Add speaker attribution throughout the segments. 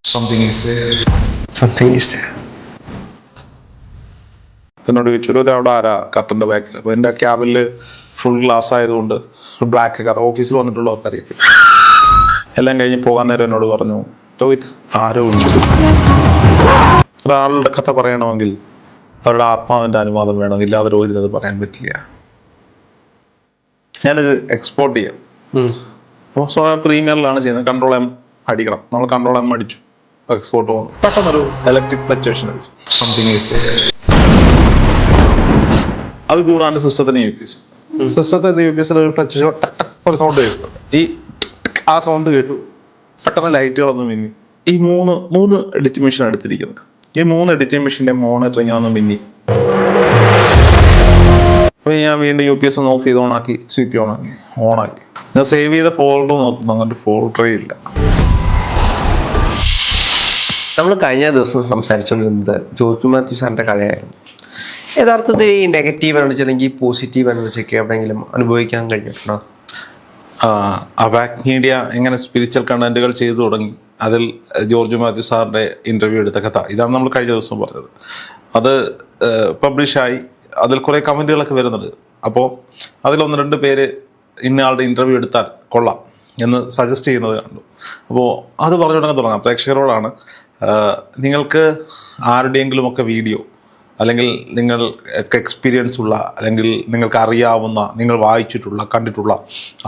Speaker 1: Something is there.
Speaker 2: Something is there.
Speaker 1: എന്നോട് ചോദിച്ചു അവിടെ ആരാ കർട്ടന്റെ ബാക്കിൽ. അപ്പൊ എന്റെ ക്യാബില് ഫുൾ ഗ്ലാസ് ആയതുകൊണ്ട് ബ്ലാക്ക് കാർ ഓഫീസിൽ വന്നിട്ടുള്ളവർക്ക് അറിയാം. എല്ലാം കഴിഞ്ഞ് പോകാൻ നേരം എന്നോട് പറഞ്ഞു, രോഹിത് ആരോ ഉണ്ട്. ഒരാളുടെ കഥ പറയണമെങ്കിൽ അവരുടെ ആത്മാവിന്റെ അനുവാദം വേണം, ഇല്ലാതെ രോഹിതിന് അത് പറയാൻ പറ്റില്ല. ഞാനിത് എക്സ്പോർട്ട് ചെയ്യാം. അപ്പോൾ പ്രീമിയറിലാണ് ചെയ്യുന്നത്. കൺട്രോൾ എം അടിക്കണം. നമ്മൾ കൺട്രോൾ എം അടിച്ചു, എക്സ്പോർട്ട് പോകുന്നു. പെട്ടെന്നൊരു ഇലക്ട്രിക് ഫ്ലക്ച്വേഷൻ അടിച്ചു. സംതിങ് ഈസ് അത് കൂടാണ്ട് സിസ്റ്റത്തിന് യു പി എസ്. സിസ്റ്റത്തെ യു പി എസിൽ ഒരു ഫ്ലക്ച്വേഷൻ ഒരു സൗണ്ട് കേട്ടു. ആ സൗണ്ട് കേട്ടു. പെട്ടെന്ന് ലൈറ്റുകളൊന്നും മിന്നി. ഈ മൂന്ന് എഡിറ്റിംഗ് മെഷീൻ എടുത്തിരിക്കുന്നത്. ഈ 3 എഡിറ്റിംഗ് മെഷീൻ്റെ മോണിറ്ററിങ് ഒന്നും മിന്നി. അപ്പോൾ ഞാൻ വീണ്ടും യു പി എസ് ഒന്ന് ഓഫ് ചെയ്ത് ഓണാക്കി, സി പി ഓണാക്കി. ഞാൻ സേവ് ചെയ്ത ഫോൾഡർ നോക്കുന്നു, അങ്ങനത്തെ ഫോൾഡറേ ഇല്ല.
Speaker 2: നമ്മൾ കഴിഞ്ഞ ദിവസം സംസാരിച്ചുകൊണ്ടിരുന്നത് ജോർജ് മാത്യു സാറിൻ്റെ കഥയായിരുന്നു. യഥാർത്ഥത്തിൽ ഈ നെഗറ്റീവ് എനർജി അല്ലെങ്കിൽ പോസിറ്റീവ് എനർജിയൊക്കെ എവിടെയെങ്കിലും അനുഭവിക്കാൻ കഴിഞ്ഞിട്ടുണ്ടോ?
Speaker 1: അബാക് മീഡിയ എങ്ങനെ സ്പിരിച്വൽ കണ്ടന്റുകൾ ചെയ്തു തുടങ്ങി, അതിൽ ജോർജ് മാത്യു സാറിൻ്റെ ഇൻ്റർവ്യൂ എടുത്ത കഥ, ഇതാണ് നമ്മൾ കഴിഞ്ഞ ദിവസം പറഞ്ഞത്. അത് പബ്ലിഷായി, അതിൽ കുറേ കമൻറ്റുകളൊക്കെ വരുന്നുണ്ട്. അപ്പോൾ അതിൽ 1-2 പേര് ഇന്നയാളുടെ ഇൻ്റർവ്യൂ എടുത്താൽ കൊള്ളാം എന്ന് സജസ്റ്റ് ചെയ്യുന്നത് കണ്ടു. അപ്പോൾ അത് പറഞ്ഞു തുടങ്ങാം. പ്രേക്ഷകരോടാണ്, നിങ്ങൾക്ക് ആരുടെയെങ്കിലുമൊക്കെ വീഡിയോ അല്ലെങ്കിൽ നിങ്ങൾക്ക് എക്സ്പീരിയൻസ് ഉള്ള അല്ലെങ്കിൽ നിങ്ങൾക്ക് അറിയാവുന്ന, നിങ്ങൾ വായിച്ചിട്ടുള്ള, കണ്ടിട്ടുള്ള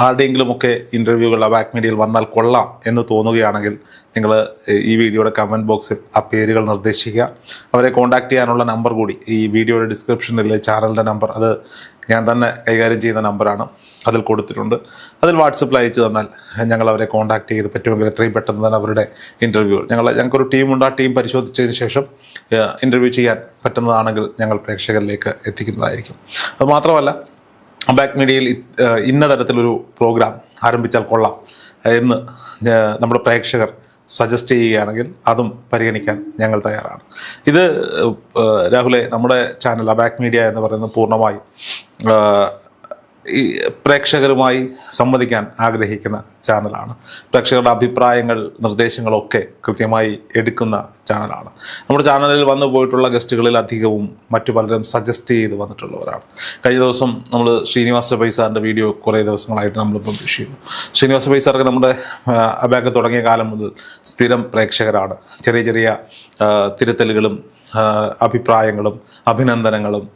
Speaker 1: ആരുടെയെങ്കിലുമൊക്കെ ഇൻ്റർവ്യൂകൾ അബാക് മീഡിയയിൽ വന്നാൽ കൊള്ളാം എന്ന് തോന്നുകയാണെങ്കിൽ നിങ്ങൾ ഈ വീഡിയോയുടെ കമൻറ്റ് ബോക്സിൽ ആ പേരുകൾ നിർദ്ദേശിക്കുക. അവരെ കോൺടാക്ട് ചെയ്യാനുള്ള നമ്പർ കൂടി ഈ വീഡിയോയുടെ ഡിസ്ക്രിപ്ഷനിലെ ചാനലിൻ്റെ നമ്പർ, അത് ഞാൻ തന്നെ കൈകാര്യം ചെയ്യുന്ന നമ്പറാണ്, അതിൽ കൊടുത്തിട്ടുണ്ട്. അതിൽ വാട്സപ്പിൽ അയച്ചു തന്നാൽ ഞങ്ങൾ അവരെ കോൺടാക്ട് ചെയ്ത് പറ്റുമെങ്കിൽ എത്രയും പെട്ടെന്ന് തന്നെ അവരുടെ ഇൻ്റർവ്യൂകൾ ഞങ്ങൾക്കൊരു ടീമുണ്ട്. ആ ടീം പരിശോധിച്ചതിന് ശേഷം ഇൻ്റർവ്യൂ ചെയ്യാൻ പറ്റുന്നതാണെങ്കിൽ ഞങ്ങൾ പ്രേക്ഷകരിലേക്ക് എത്തിക്കുന്നതായിരിക്കും. അതുമാത്രമല്ല, അബാക് മീഡിയയിൽ ഇന്ന തരത്തിലൊരു പ്രോഗ്രാം ആരംഭിച്ചാൽ കൊള്ളാം എന്ന് നമ്മുടെ പ്രേക്ഷകർ സജസ്റ്റ് ചെയ്യുകയാണെങ്കിൽ അതും പരിഗണിക്കാൻ ഞങ്ങൾ തയ്യാറാണ്. ഇത് രാഹുലെ, നമ്മുടെ ചാനൽ അബാക് മീഡിയ എന്ന് പറയുന്നത് പൂർണ്ണമായും ഈ പ്രേക്ഷകരുമായി സംവദിക്കാൻ ആഗ്രഹിക്കുന്ന ചാനലാണ്. പ്രേക്ഷകരുടെ അഭിപ്രായങ്ങൾ, നിർദ്ദേശങ്ങളൊക്കെ കൃത്യമായി എടുക്കുന്ന ചാനലാണ്. നമ്മുടെ ചാനലിൽ വന്നു പോയിട്ടുള്ള ഗസ്റ്റുകളിൽ അധികവും മറ്റു പലരും സജസ്റ്റ് ചെയ്ത് വന്നിട്ടുള്ളവരാണ്. കഴിഞ്ഞ ദിവസം നമ്മൾ ശ്രീനിവാസ പൈസാറിൻ്റെ വീഡിയോ കുറേ ദിവസങ്ങളായിട്ട് നമ്മൾ പബ്ലിഷ് ചെയ്യുന്നു. ശ്രീനിവാസ പൈസാർക്ക് നമ്മുടെ അബാക് തുടങ്ങിയ കാലം മുതൽ സ്ഥിരം പ്രേക്ഷകരാണ്. ചെറിയ ചെറിയ തിരുത്തലുകളും അഭിപ്രായങ്ങളും അഭിനന്ദനങ്ങളും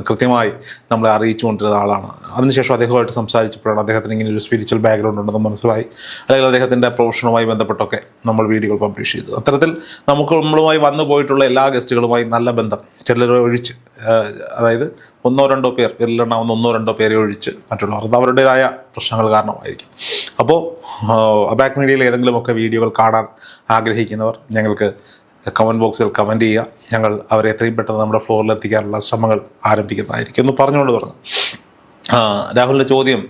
Speaker 1: കൃത്യമായി നമ്മളെ അറിയിച്ചു കൊണ്ടിരുന്ന ആളാണ്. അതിനുശേഷം അദ്ദേഹമായിട്ട് സംസാരിച്ചപ്പോഴാണ് അദ്ദേഹത്തിന് ഇങ്ങനെ ഒരു സ്പിരിച്വൽ ബാക്ക്ഗ്രൗണ്ട് ഉണ്ടെന്ന് മനസ്സിലായി. അല്ലെങ്കിൽ അദ്ദേഹത്തിൻ്റെ പ്രൊഫഷനുമായി ബന്ധപ്പെട്ടൊക്കെ നമ്മൾ വീഡിയോകൾ പബ്ലിഷ് ചെയ്തു. അത്തരത്തിൽ നമ്മളുമായി വന്നു പോയിട്ടുള്ള എല്ലാ ഗസ്റ്റുകളുമായി നല്ല ബന്ധം, ചിലരെ ഒഴിച്ച്, അതായത് 1-2 പേർ, വിരലെണ്ണാവുന്ന 1-2 പേരെ ഒഴിച്ച് മറ്റുള്ളവർ, അത് അവരുടേതായ പ്രശ്നങ്ങൾ കാരണമായിരിക്കും. അപ്പോൾ അബാക് മീഡിയയിൽ ഏതെങ്കിലുമൊക്കെ വീഡിയോകൾ കാണാൻ ആഗ്രഹിക്കുന്നവർ ഞങ്ങൾക്ക് കമൻറ്റ് ബോക്സിൽ കമൻറ്റ് ചെയ്യുക. ഞങ്ങൾ അവരെ എത്രയും പെട്ടെന്ന് നമ്മുടെ ഫ്ലോറിൽ എത്തിക്കാനുള്ള ശ്രമങ്ങൾ ആരംഭിക്കുന്നതായിരിക്കും എന്ന് പറഞ്ഞുകൊണ്ട് തുടങ്ങാം. രാഹുലിൻ്റെ ചോദ്യം,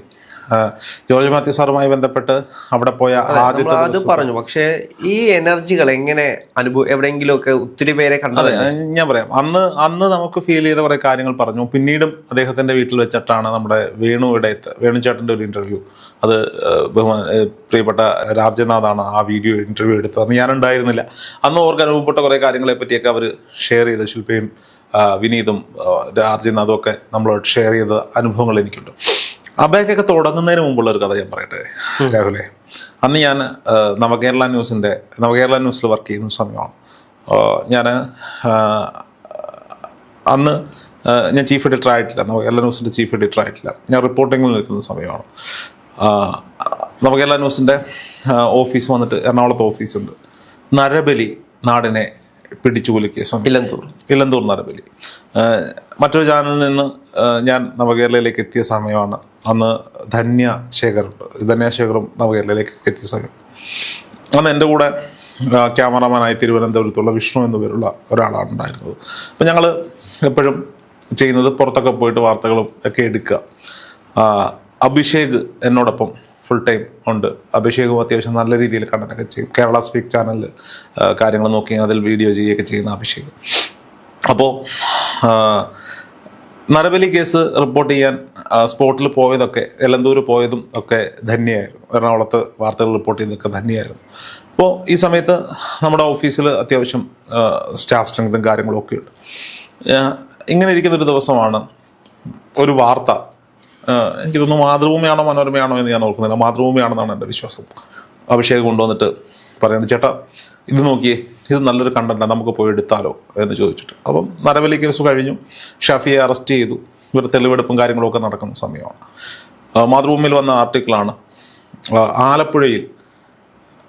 Speaker 1: ജോർജ് മാത്യു സാറുമായി ബന്ധപ്പെട്ട് അവിടെ പോയ ആദ്യത്തെ
Speaker 2: അത് പറഞ്ഞു. പക്ഷേ ഈ എനർജികൾ എങ്ങനെ എവിടെയെങ്കിലും ഒക്കെ ഒത്തിരി പേരെ കണ്ടത്?
Speaker 1: ഞാൻ പറയാം. അന്ന് നമുക്ക് ഫീൽ ചെയ്ത കുറേ കാര്യങ്ങൾ പറഞ്ഞു. പിന്നീടും അദ്ദേഹത്തിൻ്റെ വീട്ടിൽ വെച്ചിട്ടാണ് നമ്മുടെ വേണുചേട്ടൻ്റെ ഒരു ഇൻ്റർവ്യൂ, അത് പ്രിയപ്പെട്ട രാജനാഥാണ് ആ വീഡിയോ ഇൻ്റർവ്യൂ എടുത്തത്. അന്ന് ഞാനുണ്ടായിരുന്നില്ല. അന്ന് ഓർക്ക് അനുഭവപ്പെട്ട കുറേ കാര്യങ്ങളെ പറ്റിയൊക്കെ അവർ ഷെയർ ചെയ്ത്, ശില്പയും വിനീതും രാജനാഥും ഒക്കെ നമ്മളോട് ഷെയർ ചെയ്ത അനുഭവങ്ങൾ എനിക്കുണ്ട്. അബാകൊക്കെ തുടങ്ങുന്നതിന് മുമ്പുള്ള ഒരു കഥ ഞാൻ പറയട്ടെ രാഹുലെ. അന്ന് ഞാൻ നവകേരള ന്യൂസിൽ വർക്ക് ചെയ്യുന്ന സമയമാണ്. അന്ന് ഞാൻ ചീഫ് എഡിറ്റർ ആയിട്ടില്ല, നവകേരള ന്യൂസിൻ്റെ ചീഫ് എഡിറ്റർ ആയിട്ടില്ല. ഞാൻ റിപ്പോർട്ടിങ്ങിൽ നിൽക്കുന്ന സമയമാണ്. നവകേരള ന്യൂസിൻ്റെ ഓഫീസ് വന്നിട്ട് എറണാകുളത്ത് ഓഫീസുണ്ട്. നരബലി നാടിനെ പിടിച്ചു കുലുക്കിയ സമയം, ഇലന്തൂർ നരബലി. മറ്റൊരു ചാനലിൽ നിന്ന് ഞാൻ നവകേരളയിലേക്ക് എത്തിയ സമയമാണ്. അന്ന് ധന്യശേഖറും നവകേരളയിലേക്ക് എത്തിയ സമയം. അന്ന് എൻ്റെ കൂടെ ക്യാമറമാനായി തിരുവനന്തപുരത്തുള്ള വിഷ്ണു എന്നു പേരുള്ള ഒരാളാണ് ഉണ്ടായിരുന്നത്. അപ്പം ഞങ്ങൾ എപ്പോഴും ചെയ്യുന്നത് പുറത്തൊക്കെ പോയിട്ട് വാർത്തകളും ഒക്കെ എടുക്കുക. അഭിഷേക് എന്നോടൊപ്പം ഫുൾ ടൈം ഉണ്ട്. അഭിഷേകും അത്യാവശ്യം നല്ല രീതിയിൽ കണ്ടനൊക്കെ ചെയ്യും. കേരള സ്പീക്ക് ചാനലിൽ കാര്യങ്ങൾ നോക്കി അതിൽ വീഡിയോ ചെയ്യുകയൊക്കെ ചെയ്യുന്ന അഭിഷേക്. അപ്പോൾ നരബലി കേസ് റിപ്പോർട്ട് ചെയ്യാൻ സ്പോട്ടിൽ പോയതൊക്കെ, എലന്തൂർ പോയതും ഒക്കെ ധന്യയായിരുന്നു. എറണാകുളത്ത് വാർത്തകൾ റിപ്പോർട്ട് ചെയ്തതൊക്കെ ധന്യയായിരുന്നു. അപ്പോൾ ഈ സമയത്ത് നമ്മുടെ ഓഫീസിൽ അത്യാവശ്യം സ്റ്റാഫ് സ്ട്രെങ്തും കാര്യങ്ങളും ഒക്കെ ഉണ്ട്. ഇങ്ങനെ ഇരിക്കുന്നൊരു ദിവസമാണ് ഒരു വാർത്ത, എനിക്ക് തോന്നുന്നു മാതൃഭൂമിയാണോ മനോരമയാണോ എന്ന് ഞാൻ ഓർക്കുന്നില്ല, മാതൃഭൂമിയാണെന്നാണ് എൻ്റെ വിശ്വാസം. അഭിഷേക് കൊണ്ടുവന്നിട്ട് പറയുന്നത്, ചേട്ടാ ഇത് നോക്കിയേ, ഇത് നല്ലൊരു കണ്ടന്റാണ്, നമുക്ക് പോയി എടുത്താലോ എന്ന് ചോദിച്ചിട്ട്. അപ്പം നരബലി കേസ് കഴിഞ്ഞു, ഷാഫിയെ അറസ്റ്റ് ചെയ്തു, ഇവർ തെളിവെടുപ്പും കാര്യങ്ങളൊക്കെ നടക്കുന്ന സമയമാണ്. മാതൃഭൂമിയിൽ വന്ന ആർട്ടിക്കിളാണ്, ആലപ്പുഴയിൽ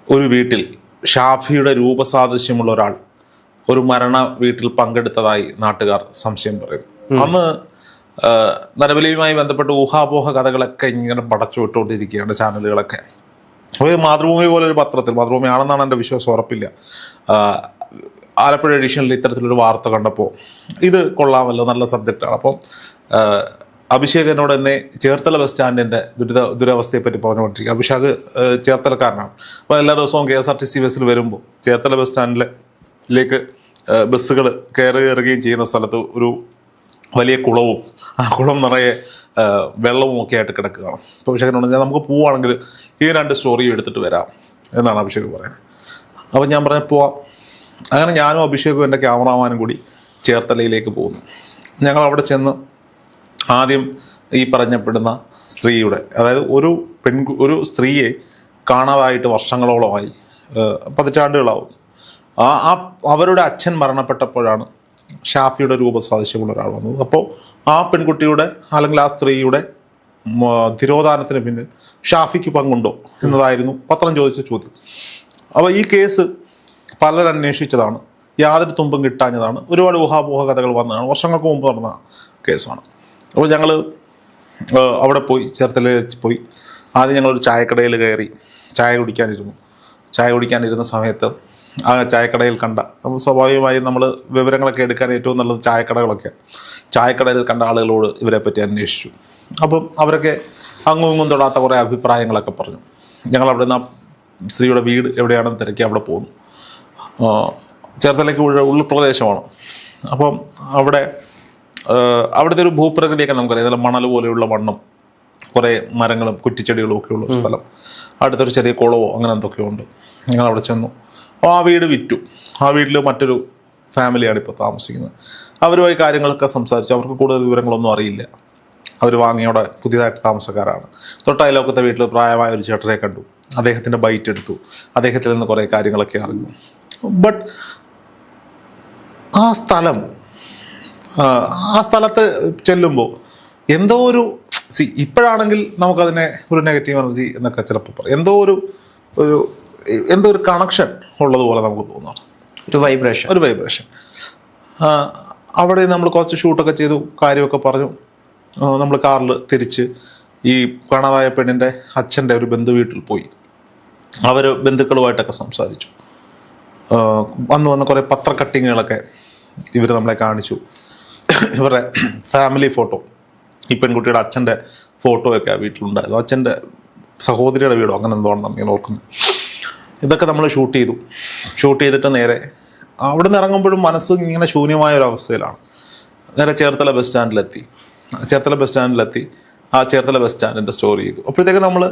Speaker 1: ഒരു വീട്ടിൽ ഷാഫിയുടെ രൂപസാദൃശ്യമുള്ള ഒരാൾ ഒരു മരണ വീട്ടിൽ പങ്കെടുത്തതായി നാട്ടുകാർ സംശയം പറയുന്നു. അന്ന് നരബലിയുമായി ബന്ധപ്പെട്ട് ഊഹാപോഹ കഥകളൊക്കെ ഇങ്ങനെ പടച്ചു വിട്ടുകൊണ്ടിരിക്കുകയാണ് ചാനലുകളൊക്കെ. അപ്പോൾ മാതൃഭൂമി പോലൊരു പത്രത്തിൽ, മാതൃഭൂമി ആണെന്നാണ് എൻ്റെ വിശ്വാസം, ഉറപ്പില്ല, ആലപ്പുഴ എഡിഷനിൽ ഇത്തരത്തിലൊരു വാർത്ത കണ്ടപ്പോൾ ഇത് കൊള്ളാമല്ലോ, നല്ല സബ്ജക്റ്റാണ്. അപ്പം അഭിഷേക് എന്നോട് എന്നെ ചേർത്തല ബസ് സ്റ്റാൻഡിൻ്റെ ദുരവസ്ഥയെപ്പറ്റി പറഞ്ഞുകൊണ്ടിരിക്കുക. അഭിഷേക് ചേർത്തലക്കാരനാണ്. അപ്പോൾ എല്ലാ ദിവസവും KSRTC ബസ്സിൽ വരുമ്പോൾ ചേർത്തല ബസ് സ്റ്റാൻഡിലേക്ക് ബസ്സുകൾ കയറുകയും ചെയ്യുന്ന സ്ഥലത്ത് ഒരു വലിയ കുളവും, ആ കുളം നിറയെ വെള്ളവും ഒക്കെ ആയിട്ട് കിടക്കുകയാണ്. അപ്പോൾ അഭിഷേകിനോട് ഞാൻ നമുക്ക് പോവുകയാണെങ്കിൽ ഈ 2 സ്റ്റോറിയും എടുത്തിട്ട് വരാം എന്നാണ് അഭിഷേക് പറയുന്നത്. അപ്പോൾ ഞാൻ പറഞ്ഞ പോവാം. അങ്ങനെ ഞാനും അഭിഷേകും എൻ്റെ ക്യാമറാമാനും കൂടി ചേർത്തലയിലേക്ക് പോകുന്നു. ഞങ്ങൾ അവിടെ ചെന്ന് ആദ്യം ഈ പറഞ്ഞപ്പെടുന്ന സ്ത്രീയുടെ, അതായത് ഒരു സ്ത്രീയെ കാണാതായിട്ട് വർഷങ്ങളോളമായി, പതിറ്റാണ്ടുകളാവും. അവരുടെ അച്ഛൻ മരണപ്പെട്ടപ്പോഴാണ് ഷാഫിയുടെ രൂപസാദൃശ്യമുള്ള ഒരാൾ വന്നത്. അപ്പോൾ ആ പെൺകുട്ടിയുടെ അല്ലെങ്കിൽ ആ സ്ത്രീയുടെ തിരോധാനത്തിന് പിന്നിൽ ഷാഫിക്ക് പങ്കുണ്ടോ എന്നതായിരുന്നു പത്രം ചോദിച്ച ചോദ്യം. അപ്പോൾ ഈ കേസ് പലരും അന്വേഷിച്ചതാണ്, യാതൊരു തുമ്പും കിട്ടാഞ്ഞതാണ്, ഒരുപാട് ഊഹാപോഹ കഥകൾ വന്നതാണ്, വർഷങ്ങൾക്ക് മുമ്പ് നടന്ന കേസാണ്. അപ്പോൾ ഞങ്ങൾ അവിടെ പോയി, ചേർത്തലയിൽ പോയി. ആദ്യം ഞങ്ങളൊരു ചായക്കടയിൽ കയറി ചായ കുടിക്കാനിരുന്ന സമയത്ത് ആ ചായക്കടയിൽ കണ്ട, നമ്മൾ സ്വാഭാവികമായും നമ്മൾ വിവരങ്ങളൊക്കെ എടുക്കാൻ ഏറ്റവും നല്ലത് ചായക്കടകളൊക്കെ. ചായക്കടയിൽ കണ്ട ആളുകളോട് ഇവരെപ്പറ്റി അന്വേഷിച്ചു. അപ്പം അവരൊക്കെ അങ്ങും ഇങ്ങും തൊടാത്ത കുറേ അഭിപ്രായങ്ങളൊക്കെ പറഞ്ഞു. ഞങ്ങൾ അവിടെ നിന്ന് ആ സ്ത്രീയുടെ വീട് എവിടെയാണെന്ന് തിരക്കി അവിടെ പോകുന്നു. ചേർത്തലയ്ക്ക് ഉൾപ്രദേശമാണ്. അപ്പം അവിടുത്തെ ഒരു ഭൂപ്രകൃതിയൊക്കെ നമുക്കറിയാം, നല്ല മണൽ പോലെയുള്ള മണ്ണും കുറേ മരങ്ങളും കുറ്റിച്ചെടികളും ഒക്കെ ഉള്ള സ്ഥലം, അടുത്തൊരു ചെറിയ കുളവോ അങ്ങനെ എന്തൊക്കെയോ ഉണ്ട്. ഞങ്ങൾ അവിടെ ചെന്നു. അപ്പോൾ ആ വീട് വിറ്റു. ആ വീട്ടിൽ മറ്റൊരു ഫാമിലിയാണ് ഇപ്പോൾ താമസിക്കുന്നത്. അവരുമായി കാര്യങ്ങളൊക്കെ സംസാരിച്ചു. അവർക്ക് കൂടുതൽ വിവരങ്ങളൊന്നും അറിയില്ല. അവർ വാങ്ങിയോടെ പുതിയതായിട്ട് താമസക്കാരാണ്. തൊട്ടയലോക്കത്തെ വീട്ടിൽ പ്രായമായ ഒരു ചേട്ടനെ കണ്ടു. അദ്ദേഹത്തിൻ്റെ ബൈറ്റ് എടുത്തു. അദ്ദേഹത്തിൽ നിന്ന് കുറേ കാര്യങ്ങളൊക്കെ അറിഞ്ഞു. ബട്ട് ആ സ്ഥലത്ത് ചെല്ലുമ്പോൾ എന്തോ ഒരു ഇപ്പോഴാണെങ്കിൽ നമുക്കതിനെ ഒരു നെഗറ്റീവ് എനർജി എന്നൊക്കെ ചിലപ്പോൾ പറയും, എന്തോ ഒരു കണക്ഷൻ ഉള്ളതുപോലെ നമുക്ക് തോന്നാറ്, ഒരു വൈബ്രേഷൻ. അവിടെ നമ്മൾ കുറച്ച് ഷൂട്ടൊക്കെ ചെയ്തു, കാര്യമൊക്കെ പറഞ്ഞു. നമ്മൾ കാറിൽ തിരിച്ച് ഈ കാണാതായ പെണ്ണിൻ്റെ അച്ഛൻ്റെ ഒരു ബന്ധു വീട്ടിൽ പോയി. അവർ ബന്ധുക്കളുമായിട്ടൊക്കെ സംസാരിച്ചു. വന്ന് കുറേ പത്രക്കട്ടിങ്ങുകളൊക്കെ ഇവർ നമ്മളെ കാണിച്ചു. ഇവരുടെ ഫാമിലി ഫോട്ടോ, ഈ പെൺകുട്ടിയുടെ അച്ഛൻ്റെ ഫോട്ടോ ഒക്കെ ആ വീട്ടിലുണ്ടായിരുന്നു. അച്ഛൻ്റെ സഹോദരിയുടെ വീടോ അങ്ങനെ എന്തോണെന്നാണ് ഞാൻ ഓർക്കുന്നത്. ഇതൊക്കെ നമ്മൾ ഷൂട്ട് ചെയ്തിട്ട് നേരെ അവിടെ നിന്ന് ഇറങ്ങുമ്പോഴും മനസ്സ് ഇങ്ങനെ ശൂന്യമായ ഒരു അവസ്ഥയിലാണ്. നേരെ ചേർത്തല ബസ് സ്റ്റാൻഡിലെത്തി. ആ ചേർത്തല ബസ് സ്റ്റാൻഡിൻ്റെ സ്റ്റോറി ചെയ്തു. അപ്പോഴത്തേക്ക് നമ്മൾ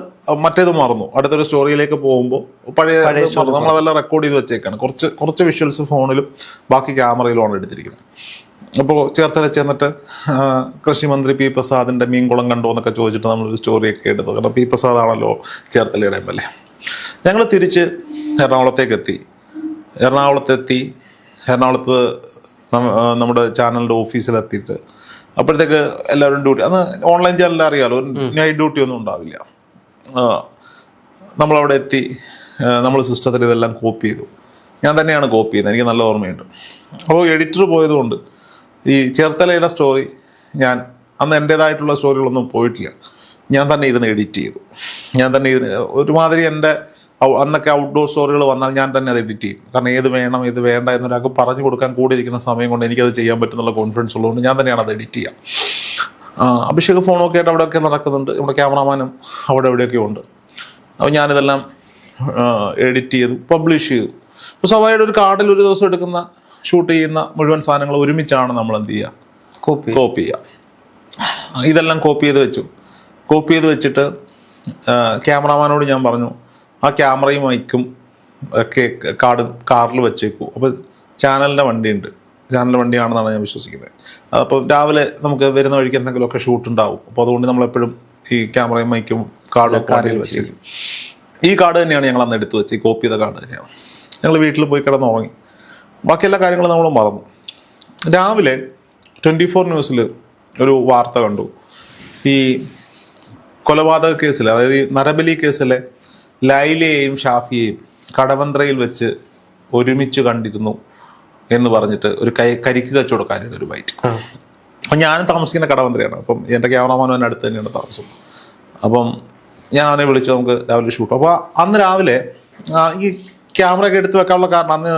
Speaker 1: മറ്റേത് മറന്നു. അടുത്തൊരു സ്റ്റോറിയിലേക്ക് പോകുമ്പോൾ പഴയ നമ്മളതെല്ലാം റെക്കോർഡ് ചെയ്ത് വെച്ചേക്കാണ്. കുറച്ച് വിഷ്വൽസ് ഫോണിലും ബാക്കി ക്യാമറയിലുമാണ് എടുത്തിരിക്കുന്നത്. അപ്പോൾ ചേർത്തല ചെന്നിട്ട് കൃഷിമന്ത്രി പി പ്രസാദിൻ്റെ മീൻകുളം കണ്ടോ എന്നൊക്കെ ചോദിച്ചിട്ട് നമ്മളൊരു സ്റ്റോറിയൊക്കെ എടുത്തു. കാരണം പി പ്രസാദാണല്ലോ ചേർത്തലയുടെ MLA. ഞങ്ങൾ തിരിച്ച് എറണാകുളത്ത് നമ്മുടെ ചാനലിൻ്റെ ഓഫീസിലെത്തിയിട്ട് അപ്പോഴത്തേക്ക് എല്ലാവരും ഡ്യൂട്ടി, അന്ന് ഓൺലൈൻ ചാനലിൽ അറിയാമല്ലോ, നൈറ്റ് ഡ്യൂട്ടി ഒന്നും ഉണ്ടാവില്ല. നമ്മളവിടെ എത്തി, നമ്മൾ സിസ്റ്റത്തിൽ ഇതെല്ലാം കോപ്പി ചെയ്തു. ഞാൻ തന്നെയാണ് കോപ്പി ചെയ്തത്, എനിക്ക് നല്ല ഓർമ്മയുണ്ട്. അപ്പോൾ എഡിറ്റർ പോയതുകൊണ്ട് ഈ ചേർത്തലയുടെ സ്റ്റോറി അന്ന് എൻ്റേതായിട്ടുള്ള സ്റ്റോറികളൊന്നും പോയിട്ടില്ല. ഞാൻ തന്നെ ഇരുന്ന് എഡിറ്റ് ചെയ്തു. ഒരുമാതിരി എൻ്റെ അന്നൊക്കെ ഔട്ട്ഡോർ സ്റ്റോറികൾ വന്നാൽ ഞാൻ തന്നെ അത് എഡിറ്റ് ചെയ്യും. കാരണം ഏത് വേണം ഏത് വേണ്ട എന്നൊരാൾക്ക് പറഞ്ഞു കൊടുക്കാൻ കൂടി ഇരിക്കുന്ന സമയം കൊണ്ട് എനിക്കത് ചെയ്യാൻ പറ്റുന്നുള്ള കോൺഫിഡൻസ് ഉള്ളതുകൊണ്ട് ഞാൻ തന്നെയാണ് അത് എഡിറ്റ് ചെയ്യുക. അഭിഷേക് ഫോണൊക്കെ ആയിട്ട് അവിടെയൊക്കെ നടക്കുന്നുണ്ട്. നമ്മുടെ ക്യാമറാമാനും അവിടെ എവിടെയൊക്കെ ഉണ്ട്. അപ്പോൾ ഞാനിതെല്ലാം എഡിറ്റ് ചെയ്തു, പബ്ലിഷ് ചെയ്തു. അപ്പോൾ സ്വാഭാവികമായിട്ട് ഒരു കാർഡിൽ ഒരു ദിവസം ഷൂട്ട് ചെയ്യുന്ന മുഴുവൻ സാധനങ്ങൾ ഒരുമിച്ചാണ് നമ്മൾ എന്ത് ചെയ്യുക, കോപ്പി ചെയ്യുക. ഇതെല്ലാം കോപ്പി ചെയ്ത് വെച്ചിട്ട് ക്യാമറാമാനോട് ഞാൻ പറഞ്ഞു, ആ ക്യാമറയും മൈക്കും ഒക്കെ കാറിൽ വെച്ചേക്കും. അപ്പോൾ ചാനലിൻ്റെ വണ്ടിയുണ്ട്, ചാനൽ വണ്ടിയാണെന്നാണ് ഞാൻ വിശ്വസിക്കുന്നത്. അപ്പോൾ രാവിലെ നമുക്ക് വരുന്ന വഴിക്ക് എന്തെങ്കിലുമൊക്കെ ഷൂട്ട് ഉണ്ടാവും. അപ്പോൾ അതുകൊണ്ട് നമ്മളെപ്പോഴും ഈ ക്യാമറയും മൈക്കും കാർഡും കാർഡിൽ വെച്ചേക്കും. ഈ കാർഡ് തന്നെയാണ് ഞങ്ങൾ അന്ന് എടുത്തു വെച്ച്, ഈ കോപ്പി ചെയ്ത കാർഡ് തന്നെയാണ്. ഞങ്ങൾ വീട്ടിൽ പോയി കിടന്നുറങ്ങി, ബാക്കി എല്ലാ കാര്യങ്ങളും നമ്മൾ മറന്നു. രാവിലെ 24 ന്യൂസിൽ ഒരു വാർത്ത കണ്ടു. ഈ കൊലപാതക കേസിൽ, അതായത് ഈ നരബലി കേസിലെ ലൈലയെയും ഷാഫിയെയും കടവന്ത്രയിൽ വെച്ച് ഒരുമിച്ച് കണ്ടിരുന്നു എന്ന് പറഞ്ഞിട്ട് ഒരു കരിക്ക് കച്ചവടക്കാരുടെ ഒരു ബൈറ്റ്. അപ്പം ഞാനും താമസിക്കുന്ന കടവന്ത്രയാണ്. അപ്പം എൻ്റെ ക്യാമറമാനും എൻ്റെ അടുത്ത് തന്നെയാണ് താമസം. അപ്പം ഞാൻ അവനെ വിളിച്ചു, നമുക്ക് രാവിലെ ഷൂട്ട്. അപ്പോൾ അന്ന് രാവിലെ ഈ ക്യാമറയൊക്കെ എടുത്ത് വെക്കാനുള്ള കാരണം, അന്ന്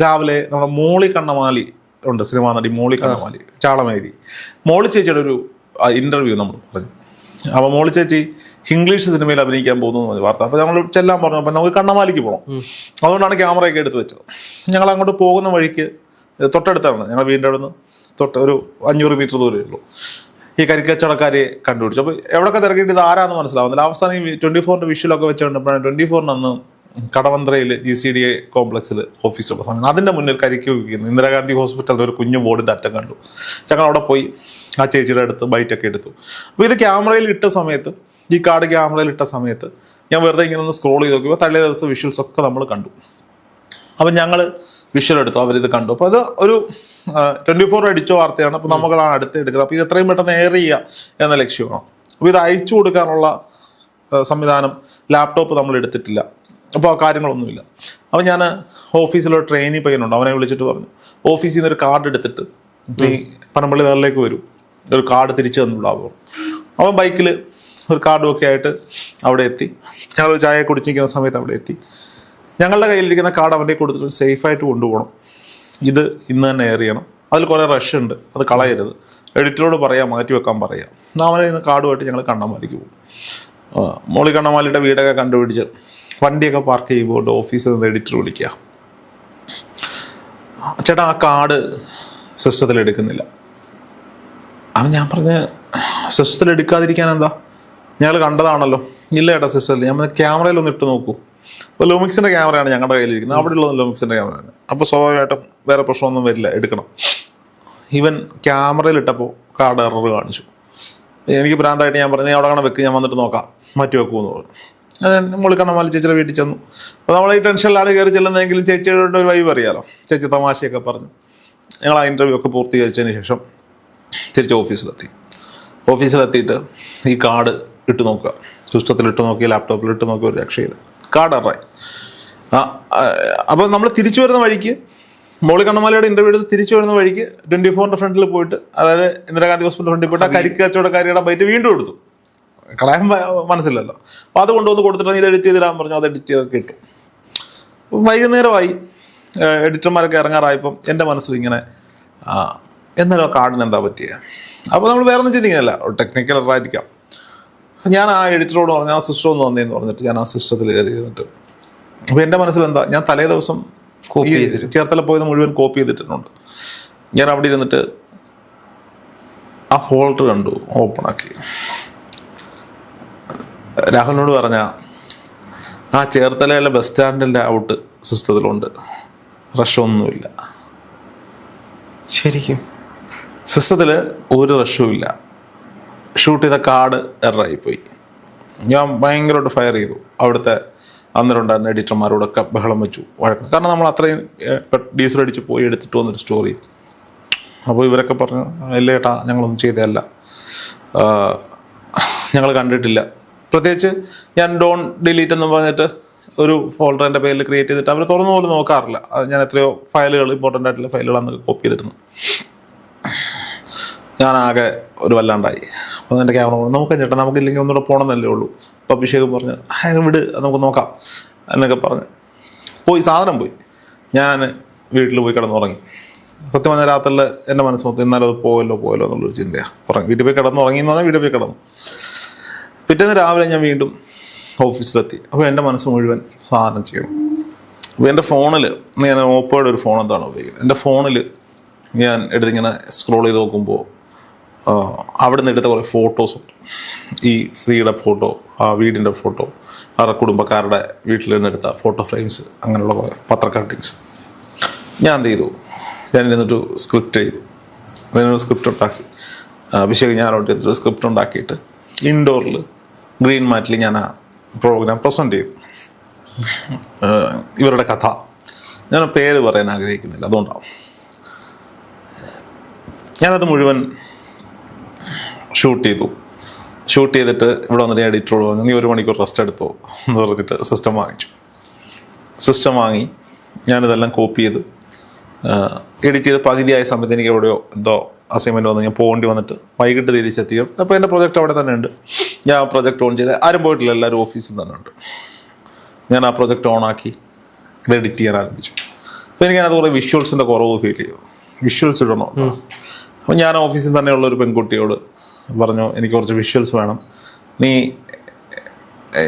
Speaker 1: രാവിലെ നമ്മുടെ മോളി കണ്ണമാലി ഉണ്ട്, സിനിമാ നടി മോളി കണ്ണമാലി, ചാളമേരി മോളി ചേച്ചിയുടെ ഒരു ഇൻ്റർവ്യൂ നമ്മൾ പറഞ്ഞു. അപ്പോൾ മോളി ചേച്ചി ഇംഗ്ലീഷ് സിനിമയിൽ അഭിനയിക്കാൻ പോകുന്നു എന്ന് വാർത്ത. അപ്പോൾ ഞങ്ങൾ ചെല്ലാൻ പറഞ്ഞു. അപ്പം നമുക്ക് കണ്ണമാലിക്ക് പോകണം, അതുകൊണ്ടാണ് ക്യാമറയൊക്കെ എടുത്ത് വെച്ചത്. ഞങ്ങൾ അങ്ങോട്ട് പോകുന്ന വഴിക്ക് തൊട്ടടുത്താണ്, ഞങ്ങൾ വീടിൻ്റെ അവിടെ നിന്ന് ഒരു 500 മീറ്റർ ദൂരമേ ഉള്ളൂ. ഈ കരിക്കച്ചവടക്കാരെ കണ്ടുപിടിച്ചു. അപ്പോൾ എവിടെയൊക്കെ തിരക്കിയിട്ട് ഇത് ആരാന്ന് മനസ്സിലാവുന്നില്ല. അവസാനം ഈ 24-ന്റെ വിഷ്വലൊക്കെ വെച്ച് കണ്ടപ്പോഴാണ് 24 അന്ന് കടവന്ത്രയിൽ GCDA കോംപ്ലക്സിൽ ഓഫീസുള്ള സമയം. അതിൻ്റെ മുന്നിൽ കരിക്ക് വയ്ക്കുന്നു. ഇന്ദിരാഗാന്ധി ഹോസ്പിറ്റലിൽ ഒരു കുഞ്ഞു ബോർഡിൻ്റെ അറ്റം കണ്ടു. ഞങ്ങൾ അവിടെ പോയി ആ ചേച്ചിയുടെ അടുത്ത് ബൈറ്റൊക്കെ എടുത്തു. അപ്പോൾ ഇത് ക്യാമറയിൽ ഇട്ട സമയത്ത്, ഈ കാർഡ് ക്യാമറയിൽ ഇട്ട സമയത്ത് ഞാൻ വെറുതെ ഇങ്ങനെ ഒന്ന് സ്ക്രോൾ ചെയ്ത് നോക്കിയപ്പോൾ തലേ ദിവസം വിഷ്വൽസ് ഒക്കെ നമ്മൾ കണ്ടു. അപ്പം ഞങ്ങൾ വിഷ്വൽ എടുത്തു, അവരിത് കണ്ടു. അപ്പോൾ അത് ഒരു 24 അടിച്ച വാർത്തയാണ്. അപ്പോൾ നമ്മളാണ് അടുത്ത് എടുക്കുന്നത്. അപ്പോൾ ഇത് എത്രയും പെട്ടെന്ന് എയർ ചെയ്യുക എന്ന ലക്ഷ്യമാണ്. അപ്പോൾ ഇത് അയച്ചു കൊടുക്കാനുള്ള സംവിധാനം ലാപ്ടോപ്പ് നമ്മൾ എടുത്തിട്ടില്ല. അപ്പോൾ ആ കാര്യങ്ങളൊന്നുമില്ല. അപ്പോൾ ഞാൻ ഓഫീസിലൊരു ട്രെയിനി പയ്യനുണ്ട്, അവനെ വിളിച്ചിട്ട് പറഞ്ഞു, ഓഫീസിൽ നിന്ന് ഒരു കാർഡ് എടുത്തിട്ട് ഈ പനമ്പള്ളി നേറിലേക്ക് വരും, ഒരു കാർഡ് തിരിച്ചു തന്നിടാവും. അവൻ ബൈക്കിൽ ഒരു കാർഡും ഒക്കെ ആയിട്ട് അവിടെ എത്തി. ഞങ്ങളൊരു ചായ കുടിച്ചിരിക്കുന്ന സമയത്ത് അവിടെ എത്തി. ഞങ്ങളുടെ കയ്യിലിരിക്കുന്ന കാർഡ് അവൻ്റെ കൊടുത്തിട്ട് സേഫായിട്ട് കൊണ്ടുപോകണം, ഇത് ഇന്ന് തന്നെ എയർ ചെയ്യണം, അതിൽ കുറേ റഷ് ഉണ്ട്, അത് കളയരുത്, എഡിറ്ററോട് പറയാം, മാറ്റി വെക്കാൻ പറയാം. അവനെ ഇന്ന് കാർഡുമായിട്ട് ഞങ്ങൾ കണ്ണമാലിക്ക് പോകും. മോളി കണ്ണമാലിയുടെ വീടൊക്കെ കണ്ടുപിടിച്ച് വണ്ടിയൊക്കെ പാർക്ക് ചെയ്യുമ്പോൾ ഓഫീസിൽ നിന്ന് എഡിറ്റർ വിളിക്കുക, ചേട്ടാ ആ കാർഡ് സിസ്റ്റത്തിൽ എടുക്കുന്നില്ല. അവൻ ഞാൻ പറഞ്ഞ സിസ്റ്റത്തിൽ എടുക്കാതിരിക്കാൻ എന്താ, ഞങ്ങൾ കണ്ടതാണല്ലോ. ഇല്ല ചേട്ടാ സിസ്റ്റത്തിൽ. ഞാൻ ക്യാമറയിലൊന്ന് ഇട്ട് നോക്കൂ. അപ്പോൾ ലൂമിക്സിൻ്റെ ക്യാമറയാണ് ഞങ്ങളുടെ കയ്യിലിരിക്കുന്നത്, അവിടെ ഉള്ളത് ലൂമിക്സിൻ്റെ ക്യാമറയാണ്. അപ്പോൾ സ്വാഭാവികമായിട്ടും വേറെ പ്രശ്നമൊന്നും വരില്ല, എടുക്കണം. ഈവൻ ക്യാമറയിലിട്ടപ്പോൾ കാർഡ് എറർ കാണിച്ചു. എനിക്ക് ഭ്രാന്തായിട്ട് ഞാൻ പറഞ്ഞു, അവിടെ കാണാൻ വെക്ക്, ഞാൻ വന്നിട്ട് നോക്കാം, മാറ്റി വെക്കുമെന്ന് പറഞ്ഞു. അത് മുളിക്കണ്ണമാലി ചേച്ചിയുടെ വീട്ടിൽ ചെന്നു. അപ്പോൾ നമ്മൾ ഈ ടെൻഷനിലാണ് കയറി ചെല്ലുന്നതെങ്കിലും ചേച്ചിയുടെ ഒരു വൈബ് അറിയാലോ. ചേച്ചി തമാശയൊക്കെ പറഞ്ഞു. ഞങ്ങൾ ആ ഇൻ്റർവ്യൂ ഒക്കെ പൂർത്തീകരിച്ചതിന് ശേഷം തിരിച്ച് ഓഫീസിലെത്തിയിട്ട് ഈ കാർഡ് ഇട്ട് നോക്കുക, സിസ്റ്റത്തിലിട്ട് നോക്കി, ലാപ്ടോപ്പിലിട്ട് നോക്കി, ഒരു രക്ഷയില്ല, കാർഡ് എററായി. അപ്പോൾ നമ്മൾ തിരിച്ചു വരുന്ന വഴിക്ക്, മോളി കണ്ണമാലയുടെ ഇൻ്റർവ്യൂ എടുത്ത് തിരിച്ചു വരുന്ന വഴിക്ക് 24-ന്റെ ഫ്രണ്ടിൽ പോയിട്ട്, അതായത് ഇന്ദിരാഗാന്ധി ഹോസ്പിറ്റൽ ഫ്രണ്ടിൽ പോയിട്ട് ആ കരിക്ക് കച്ചവടക്കാരിയുടെ ബൈറ്റ് വീണ്ടും എടുത്തു. കളയാൻ മനസ്സിലല്ലോ. അപ്പോൾ അത് കൊണ്ടുവന്ന് കൊടുത്തിട്ട് ഇത് എഡിറ്റ് ചെയ്തിടാൻ പറഞ്ഞു. അത് എഡിറ്റ് ചെയ്തൊക്കെ ഇട്ടു. വൈകുന്നേരമായി, എഡിറ്റർമാരൊക്കെ ഇറങ്ങാറായപ്പം എൻ്റെ മനസ്സിൽ ഇങ്ങനെ, എന്നാലും ആ കാർഡിന് എന്താ പറ്റിയ. അപ്പോൾ നമ്മൾ വേറെ ഒന്നും ചിന്തിക്കുന്നില്ല, ടെക്നിക്കൽ എററായിരിക്കാം. ഞാൻ ആ എഡിറ്ററോട് പറഞ്ഞു, ആ സിസ്റ്റം ഒന്ന് വന്നേന്ന് പറഞ്ഞിട്ട് ഞാൻ ആ സിസ്റ്റത്തിൽ കയറി ഇരുന്നിട്ട്, അപ്പോൾ എൻ്റെ മനസ്സിലെന്താ, ഞാൻ തലേ ദിവസം കോപ്പി ചെയ്തിട്ട് ചേർത്തല പോയത് മുഴുവൻ കോപ്പി ചെയ്തിട്ടുണ്ട്. ഞാൻ അവിടെ ഇരുന്നിട്ട് ആ ഫോൾഡർ കണ്ടു, ഓപ്പണാക്കി. രാഹുലിനോട് പറഞ്ഞ ആ ചേർത്തലയിലെ ബസ് സ്റ്റാൻഡിൻ്റെ ഔട്ട് സിസ്റ്റത്തിലുണ്ട്, റഷൊന്നുമില്ല.
Speaker 2: ശരിക്കും
Speaker 1: സിസ്റ്റത്തിൽ ഒരു റഷും ഇല്ല. ഷൂട്ട് ചെയ്ത കാർഡ് എററായിപ്പോയി. ഞാൻ ഭയങ്കരമായിട്ട് ഫയർ ചെയ്തു. അവിടുത്തെ അന്നേരമുണ്ടായിരുന്ന എഡിറ്റർമാരോടൊക്കെ ബഹളം വെച്ചു, വഴക്ക്. കാരണം നമ്മൾ അത്രയും ഡീസൽ അടിച്ച് പോയി എടുത്തിട്ട് വന്നൊരു സ്റ്റോറി. അപ്പോൾ ഇവരൊക്കെ പറഞ്ഞു, ഇല്ല ചേട്ടാ ഞങ്ങളൊന്നും ചെയ്തതല്ല, ഞങ്ങൾ കണ്ടിട്ടില്ല. പ്രത്യേകിച്ച് ഞാൻ ഡോൺ ഡിലീറ്റ് എന്ന് പറഞ്ഞിട്ട് ഒരു ഫോൾഡർ എൻ്റെ പേരിൽ ക്രിയേറ്റ് ചെയ്തിട്ട് അവർ തുറന്നു പോലും നോക്കാറില്ല. അത് ഞാൻ എത്രയോ ഫയലുകൾ, ഇമ്പോർട്ടൻ്റ് ആയിട്ടുള്ള ഫയലുകൾ അന്ന് കോപ്പി ചെയ്തിരുന്നു. ഞാനാകെ ഒരു വല്ലാണ്ടായി. അപ്പോൾ എൻ്റെ ക്യാമറ പറഞ്ഞു, നമുക്ക് ചേട്ടാ നമുക്കില്ലെങ്കിൽ ഒന്നുകൂടെ പോകണമെന്നല്ലേ ഉള്ളൂ. അപ്പോൾ അഭിഷേകം പറഞ്ഞ് വിട്, നമുക്ക് നോക്കാം എന്നൊക്കെ പറഞ്ഞ് പോയി. സാധനം പോയി. ഞാൻ വീട്ടിൽ പോയി കിടന്നുറങ്ങി. സത്യം പറഞ്ഞാൽ രാത്രിയിൽ എൻ്റെ മനസ്സ് മൊത്തം ഇന്നാലും അത് പോയല്ലോ എന്നുള്ളൊരു ചിന്തയാണ്. വീട്ടിൽ പോയി കിടന്നുറങ്ങി എന്ന് പറഞ്ഞാൽ വീട്ടിൽ പോയി കിടന്നു. പിറ്റേന്ന് രാവിലെ ഞാൻ വീണ്ടും ഓഫീസിലെത്തി. അപ്പോൾ എൻ്റെ മനസ്സ് മുഴുവൻ സാധനം ചെയ്യണം. അപ്പോൾ എൻ്റെ ഫോണിൽ, ഞാൻ ഓപ്പോയുടെ ഒരു ഫോൺ എന്താണ് ഉപയോഗിക്കുന്നത്, എൻ്റെ ഫോണിൽ ഞാൻ എടുത്തിങ്ങനെ സ്ക്രോൾ ചെയ്ത് നോക്കുമ്പോൾ അവിടെ നിന്ന് എടുത്ത കുറേ ഫോട്ടോസുണ്ട്. ഈ സ്ത്രീയുടെ ഫോട്ടോ, ആ വീടിൻ്റെ ഫോട്ടോ, അവരുടെ കുടുംബക്കാരുടെ വീട്ടിൽ നിന്നെടുത്ത ഫോട്ടോ ഫ്രെയിംസ്, അങ്ങനെയുള്ള കുറേ പത്ര കട്ടിങ്സ്. ഞാൻ എന്ത് ചെയ്തു, ഞാൻ ഇരുന്നിട്ട് സ്ക്രിപ്റ്റ് ചെയ്തു. അതിനൊരു സ്ക്രിപ്റ്റ് ഉണ്ടാക്കി, അഭിഷേക് ഞാനോട്ട് ഒരു സ്ക്രിപ്റ്റ് ഉണ്ടാക്കിയിട്ട് ഇൻഡോറിൽ ഗ്രീൻ മാറ്റിൽ ഞാൻ ആ പ്രോഗ്രാം പ്രസൻറ്റ് ചെയ്തു. ഇവരുടെ കഥ ഞാൻ പേര് പറയാൻ ആഗ്രഹിക്കുന്നില്ല, അതുകൊണ്ടാവും. ഞാനത് മുഴുവൻ ഷൂട്ട് ചെയ്തിട്ട് ഇവിടെ വന്നിട്ട് എഡിറ്ററോട് പറഞ്ഞു, നീ 1 മണിക്കൂർ റെസ്റ്റ് എടുത്തോ എന്ന് പറഞ്ഞിട്ട് സിസ്റ്റം വാങ്ങി ഞാനിതെല്ലാം കോപ്പി ചെയ്ത് എഡിറ്റ് ചെയ്ത് പകുതിയായ സമയത്ത് എനിക്ക് എവിടെയോ എന്തോ അസൈൻമെൻറ്റ് വന്ന് ഞാൻ പോകേണ്ടി വന്നിട്ട് വൈകിട്ട് തിരിച്ചെത്തി. അപ്പോൾ എൻ്റെ പ്രൊജക്റ്റ് അവിടെ തന്നെ ഉണ്ട്. ഞാൻ ആ പ്രൊജക്റ്റ് ഓൺ ചെയ്ത്, ആരും പോയിട്ടില്ല, എല്ലാവരും ഓഫീസിൽ തന്നെ ഉണ്ട്. ഞാൻ ആ പ്രൊജക്റ്റ് ഓണാക്കി ഇത് എഡിറ്റ് ചെയ്യാൻ ആരംഭിച്ചു. അപ്പോൾ എനിക്കതിനകത്ത് കുറേ വിഷ്വൽസിൻ്റെ കുറവ് ഫീൽ ചെയ്തു. വിഷ്വൽസ് ഇടണോ? അപ്പോൾ ഞാൻ ഓഫീസിൽ തന്നെയുള്ളൊരു പെൺകുട്ടിയോട് പറഞ്ഞു, എനിക്ക് കുറച്ച് വിഷ്വൽസ് വേണം, നീ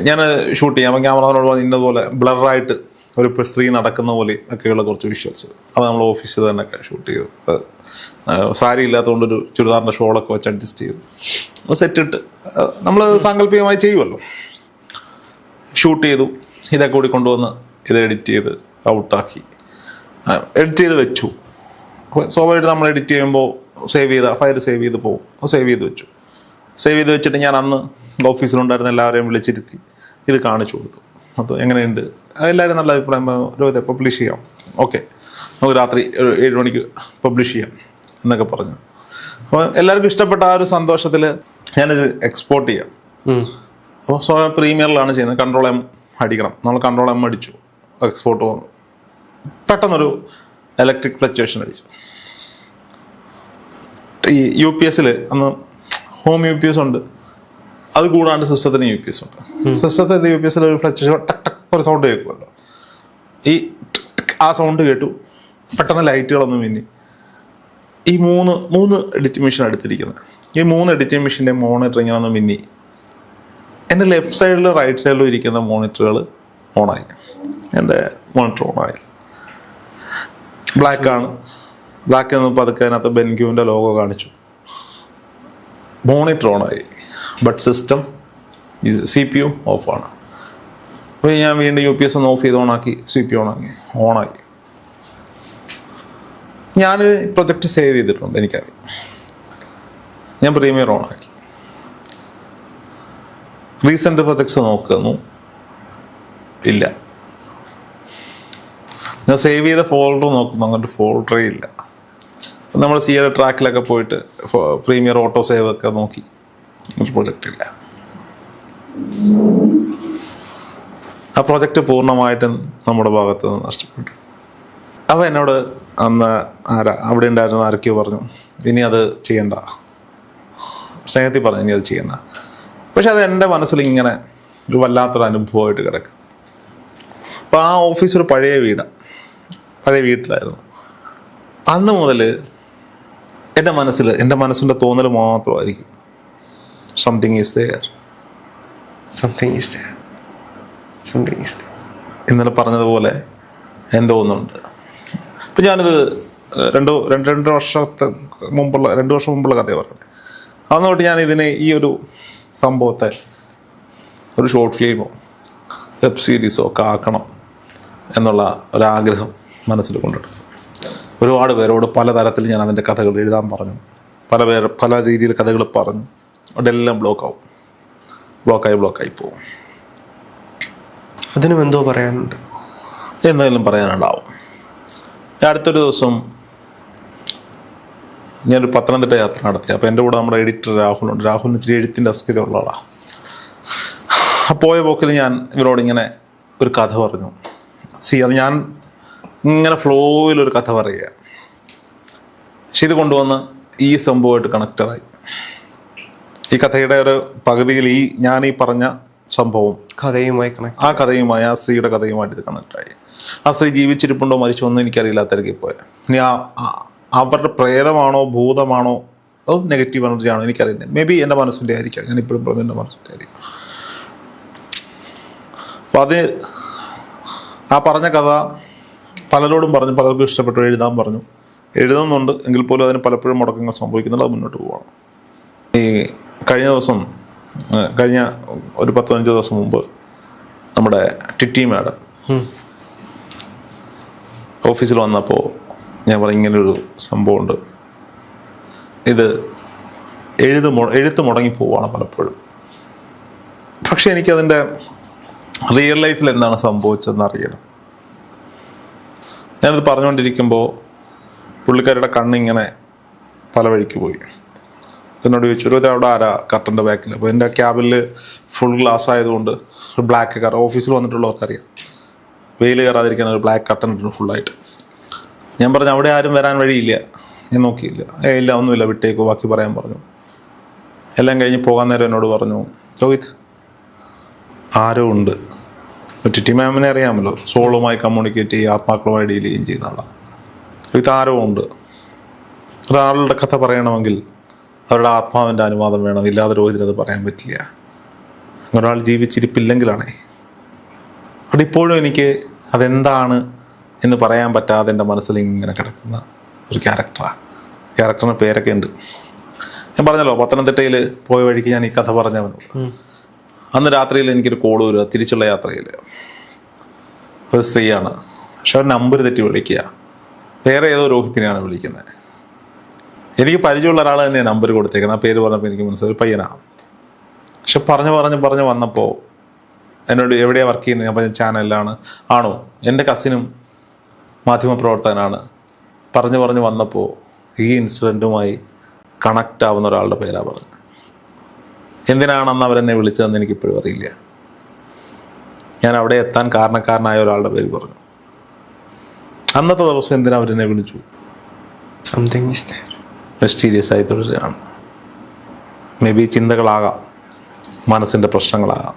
Speaker 1: ഞാൻ ഷൂട്ട് ചെയ്യാം. അപ്പോൾ ക്യാമറമാനോട് പറഞ്ഞു, ഇന്നതുപോലെ ബ്ലറായിട്ട് ഒരു സ്ത്രീ നടക്കുന്ന പോലെ ഒക്കെയുള്ള കുറച്ച് വിഷ്വൽസ്. അത് നമ്മൾ ഓഫീസിൽ തന്നെയൊക്കെ ഷൂട്ട് ചെയ്തു. സാരി ഇല്ലാത്തതുകൊണ്ടൊരു ചുരിദാറിൻ്റെ ഷോളൊക്കെ വെച്ച് അഡ്ജസ്റ്റ് ചെയ്തു, സെറ്റിട്ട് നമ്മൾ സാങ്കല്പികമായി ചെയ്യുമല്ലോ. ഷൂട്ട് ചെയ്തു, ഇതൊക്കെ കൂടി കൊണ്ടുവന്ന് ഇത് എഡിറ്റ് ചെയ്ത് ഔട്ടാക്കി, എഡിറ്റ് ചെയ്ത് വെച്ചു. സ്വാഭാവികമായിട്ട് നമ്മൾ എഡിറ്റ് ചെയ്യുമ്പോൾ ഫയൽ സേവ് ചെയ്ത് പോകും. സേവ് ചെയ്ത് വെച്ചിട്ട് ഞാൻ അന്ന് ഓഫീസിലുണ്ടായിരുന്ന എല്ലാവരെയും വിളിച്ചിരുത്തി ഇത് കാണിച്ചു കൊടുത്തു. അപ്പോൾ എങ്ങനെയുണ്ട്, എല്ലാവരും നല്ല അഭിപ്രായം, രോഹിത് പബ്ലിഷ് ചെയ്യാം, ഓക്കെ നമുക്ക് രാത്രി 7 മണിക്ക് പബ്ലിഷ് ചെയ്യാം എന്നൊക്കെ പറഞ്ഞു. അപ്പോൾ എല്ലാവർക്കും ഇഷ്ടപ്പെട്ട ആ ഒരു സന്തോഷത്തിൽ ഞാനിത് എക്സ്പോർട്ട് ചെയ്യാം. അപ്പോൾ പ്രീമിയറിലാണ് ചെയ്യുന്നത്. Ctrl+M അടിക്കണം. നമ്മൾ Ctrl+M അടിച്ചു, എക്സ്പോർട്ട് വന്നു. പെട്ടെന്നൊരു ഇലക്ട്രിക് ഫ്ലക്ച്വേഷൻ അടിച്ചു. ഈ UPS അന്ന് ഹോം UPS ഉണ്ട്, അത് കൂടാണ്ട് സിസ്റ്റത്തിന് UPS ഉണ്ട്. സിസ്റ്റത്തിന് UPS ഒരു ഫ്ലക്ച്വേഷൻ ടക്ക് ടക്ക് ഒരു സൗണ്ട് കേൾക്കുമല്ലോ. ഈ ആ സൗണ്ട് കേട്ടു, പെട്ടെന്ന് ലൈറ്റുകളൊന്നും മിന്നി. ഈ മൂന്ന് എഡിറ്റിംഗ് മെഷീൻ എടുത്തിരിക്കുന്നത്, ഈ 3 എഡിറ്റിംഗ് മെഷീൻ്റെ മോണിറ്റർ ഇങ്ങനെ ഒന്ന് മിന്നി. എൻ്റെ ലെഫ്റ്റ് സൈഡിലും റൈറ്റ് സൈഡിലും ഇരിക്കുന്ന മോണിറ്ററുകൾ ഓണായി. എൻ്റെ മോണിറ്റർ ഓണായി. ബ്ലാക്ക് എന്ന് പതുക്കെ അതിനകത്ത് ബെൻക്യൂവിൻ്റെ ലോഗോ കാണിച്ചു. മോണിറ്റർ ഓണായി, ബട്ട് സിസ്റ്റം CPU ഓഫാണ്. അപ്പോൾ ഞാൻ വീണ്ടും UPS ഒന്ന് ഓഫ് ചെയ്ത് ഓണാക്കി, CPU ഓണായി. ഞാൻ പ്രൊജക്റ്റ് സേവ് ചെയ്തിട്ടുണ്ട്, എനിക്കറിയാം. ഞാൻ പ്രീമിയർ ഓണാക്കി, റീസെൻ്റ് പ്രൊജക്ട്സ് നോക്കുന്നു, ഇല്ല. ഞാൻ സേവ് ചെയ്ത ഫോൾഡർ നോക്കുന്നു, അങ്ങോട്ട് ഫോൾഡറേ ഇല്ല. നമ്മൾ CAD ട്രാക്കിലൊക്കെ പോയിട്ട് പ്രീമിയർ ഓട്ടോ സേവ് ഒക്കെ നോക്കി, ഒരു പ്രൊജക്റ്റ് ഇല്ല. ആ പ്രൊജക്റ്റ് പൂർണ്ണമായിട്ടും നമ്മുടെ ഭാഗത്ത് നിന്ന് നഷ്ടപ്പെട്ടു. അപ്പോൾ എന്നോട് അന്ന് അവിടെ ഉണ്ടായിരുന്ന ആരൊക്കെയോ പറഞ്ഞു, ഇനി അത് ചെയ്യണ്ട. സ്നേഹത്തിൽ പറഞ്ഞു, ഇനി അത് ചെയ്യണ്ട. പക്ഷെ അത് എൻ്റെ മനസ്സിൽ ഇങ്ങനെ ഒരു വല്ലാത്തൊരു അനുഭവമായിട്ട് കിടക്കും. അപ്പോൾ ആ ഓഫീസ് ഒരു പഴയ വീട്ടിലായിരുന്നു. അന്ന് മുതൽ എൻ്റെ മനസ്സിൻ്റെ തോന്നൽ മാത്രമായിരിക്കും, സംതിങ് ഈസ് ദെയർ. ഇന്നലെ പറഞ്ഞതുപോലെ എന്തോ ഒന്നുണ്ട്. ഇപ്പം ഞാനിത് 2 വർഷം മുമ്പുള്ള കഥയാണ് പറയുന്നത്. അന്ന് തൊട്ട് ഞാൻ ഈ ഒരു സംഭവത്തെ ഒരു ഷോർട്ട് ഫിലിമോ വെബ് സീരീസോ ഒക്കെ ആക്കണം എന്നുള്ള ഒരാഗ്രഹം മനസ്സിൽ കൊണ്ടിട്ടു. ഒരുപാട് പേരോട് പലതരത്തിൽ ഞാൻ അതിൻ്റെ കഥകൾ എഴുതാൻ പറഞ്ഞു. പല രീതിയിൽ കഥകൾ പറഞ്ഞു. അതെല്ലാം ബ്ലോക്കായി പോകും.
Speaker 2: അതിനും എന്തോ പറയാനുണ്ട്,
Speaker 1: എന്തെങ്കിലും പറയാനുണ്ടാവും. അടുത്തൊരു ദിവസം ഞാനൊരു പത്തനംതിട്ട യാത്ര നടത്തി. അപ്പോൾ എൻ്റെ കൂടെ നമ്മുടെ എഡിറ്റർ രാഹുലുണ്ട്. രാഹുലിന് ഇച്ചിരി എഴുത്തിൻ്റെ അസ്കിതയുള്ള ആളാണ്. പോയ പോക്കിൽ ഞാൻ ഇവരോട് ഇങ്ങനെ ഒരു കഥ പറഞ്ഞു. അത് ഞാൻ ഇങ്ങനെ ഫ്ലോയിലൊരു കഥ പറയുക. പക്ഷെ ഇത് കൊണ്ടുവന്ന് ഈ സംഭവമായിട്ട് കണക്റ്റഡായി. ഈ കഥയുടെ ഒരു പകുതിയിൽ ഞാൻ പറഞ്ഞ സംഭവം കഥയുമായി ആ സ്ത്രീയുടെ കഥയുമായിട്ട് ഇത് കണക്റ്റായി. ആ സ്ത്രീ ജീവിച്ചിരിപ്പുണ്ടോ മരിച്ചോ ഒന്നും എനിക്കറിയില്ല. തിരക്കി പോയ ഇനി അവരുടെ പ്രേതമാണോ ഭൂതമാണോ അതോ നെഗറ്റീവ് എനർജി ആണോ എനിക്കറിയില്ല. മേ ബി എൻ്റെ മനസ്സിൻ്റെ ആയിരിക്കാം. ഞാനിപ്പോഴും പറഞ്ഞ എൻ്റെ മനസ്സിൻ്റെ ആയിരിക്കും. അപ്പം അത് ആ പറഞ്ഞ കഥ പലരോടും പറഞ്ഞു, പലർക്കും ഇഷ്ടപ്പെട്ടു, എഴുതാൻ പറഞ്ഞു. എഴുതുന്നുണ്ട് എങ്കിൽ പോലും അതിന് പലപ്പോഴും മുടക്കങ്ങൾ സംഭവിക്കുന്നുണ്ട്. അത് മുന്നോട്ട് പോകണം. ഈ കഴിഞ്ഞ ദിവസം കഴിഞ്ഞ ഒരു 10-15 ദിവസം മുമ്പ് നമ്മുടെ ടിറ്റി മാഡം ഓഫീസിൽ വന്നപ്പോൾ ഞാൻ പറഞ്ഞു ഇങ്ങനൊരു സംഭവമുണ്ട്, ഇത് എഴുത്ത് മുടങ്ങി പോവുകയാണ് പലപ്പോഴും. പക്ഷെ എനിക്കതിൻ്റെ റിയൽ ലൈഫിൽ എന്താണ് സംഭവിച്ചതെന്ന് അറിയണം. ഞാനത് പറഞ്ഞുകൊണ്ടിരിക്കുമ്പോൾ പുള്ളിക്കാരുടെ കണ്ണിങ്ങനെ പല വഴിക്ക് പോയി. എന്നോട് ചോദിച്ചു, ഒരു അവിടെ ആരാ കർട്ടൻ്റെ ബാക്കിൽ? അപ്പോൾ എൻ്റെ ക്യാബിൽ ഫുൾ ഗ്ലാസ് ആയതുകൊണ്ട് ഒരു ബ്ലാക്ക് കർ, ഓഫീസിൽ വന്നിട്ടുള്ളവർക്കറിയാം, വെയിൽ കയറാതിരിക്കാൻ ഒരു ബ്ലാക്ക് കർട്ടൻ ഉണ്ട് ഫുള്ളായിട്ട്. ഞാൻ പറഞ്ഞു അവിടെ ആരും വരാൻ വഴിയില്ല. ഞാൻ നോക്കിയില്ല, ഇല്ല ഒന്നുമില്ല വിട്ടേക്ക്, ബാക്കി പറയാൻ പറഞ്ഞു. എല്ലാം കഴിഞ്ഞ് പോകാൻ നേരം എന്നോട് പറഞ്ഞു, രോഹിത് ആരോ ഉണ്ട്. ടിറ്റി മാമിനെ അറിയാമല്ലോ, സോളുമായി കമ്മ്യൂണിക്കേറ്റ് ചെയ്യുക, ആത്മാക്കളുമായി ഡീൽ ചെയ്യുകയും ചെയ്യുന്ന ആളാണ്. രോഹിത് ആരോ ഉണ്ട്. ഒരാളുടെ കഥ പറയണമെങ്കിൽ അവരുടെ ആത്മാവിൻ്റെ അനുവാദം വേണം, ഇല്ലാതെ രോഹിതിനത് പറയാൻ പറ്റില്ല. ഒരാൾ ജീവിച്ചിരിപ്പില്ലെങ്കിലാണേ. അവിടെ ഇപ്പോഴും എനിക്ക് അതെന്താണ് എന്ന് പറയാൻ പറ്റാതെ എൻ്റെ മനസ്സിൽ ഇങ്ങനെ കിടക്കുന്ന ഒരു ക്യാരക്ടറാണ്. ക്യാരക്ടറിന് പേരൊക്കെ ഉണ്ട്. ഞാൻ പറഞ്ഞല്ലോ, പത്തനംതിട്ടയിൽ പോയ വഴിക്ക് ഞാൻ ഈ കഥ പറഞ്ഞവനോട്. അന്ന് രാത്രിയിൽ എനിക്കൊരു കോൾ വരിക, തിരിച്ചുള്ള യാത്രയിൽ ഒരു സ്ത്രീയാണ്. പക്ഷെ അവർ നമ്പർ തെറ്റി വിളിക്കുക, വേറെ ഏതോ രോഹിത്തിനെയാണ് വിളിക്കുന്നത്. എനിക്ക് പരിചയമുള്ള ഒരാൾ തന്നെയാണ് നമ്പർ കൊടുത്തേക്കുന്നത്. ആ പേര് പറഞ്ഞപ്പോൾ എനിക്ക് മനസ്സിലായി പയ്യനാണ്. പക്ഷെ പറഞ്ഞു വന്നപ്പോൾ എന്നോട് എവിടെയാണ് വർക്ക് ചെയ്യുന്നത്? ഞാൻ പറഞ്ഞ ചാനലിലാണ്. ആണോ? എൻ്റെ കസിനും മാധ്യമപ്രവർത്തകനാണ്. പറഞ്ഞു വന്നപ്പോൾ ഈ ഇൻസിഡൻറ്റുമായി കണക്റ്റ് ആവുന്ന ഒരാളുടെ പേരാണ് പറഞ്ഞത്. എന്തിനാണെന്ന് അവരെന്നെ വിളിച്ചതെന്ന് എനിക്കിപ്പോഴും അറിയില്ല. ഞാൻ അവിടെ എത്താൻ കാരണക്കാരനായ ഒരാളുടെ പേര് പറഞ്ഞു. അന്നത്തെ ദിവസം എന്തിനാ അവരെന്നെ വിളിച്ചു?
Speaker 2: Something is there.
Speaker 1: മിസ്റ്റീരിയസ് ആയി തുടരുകയാണ്. മേ ബി ചിന്തകളാകാം, മനസ്സിൻ്റെ പ്രശ്നങ്ങളാകാം.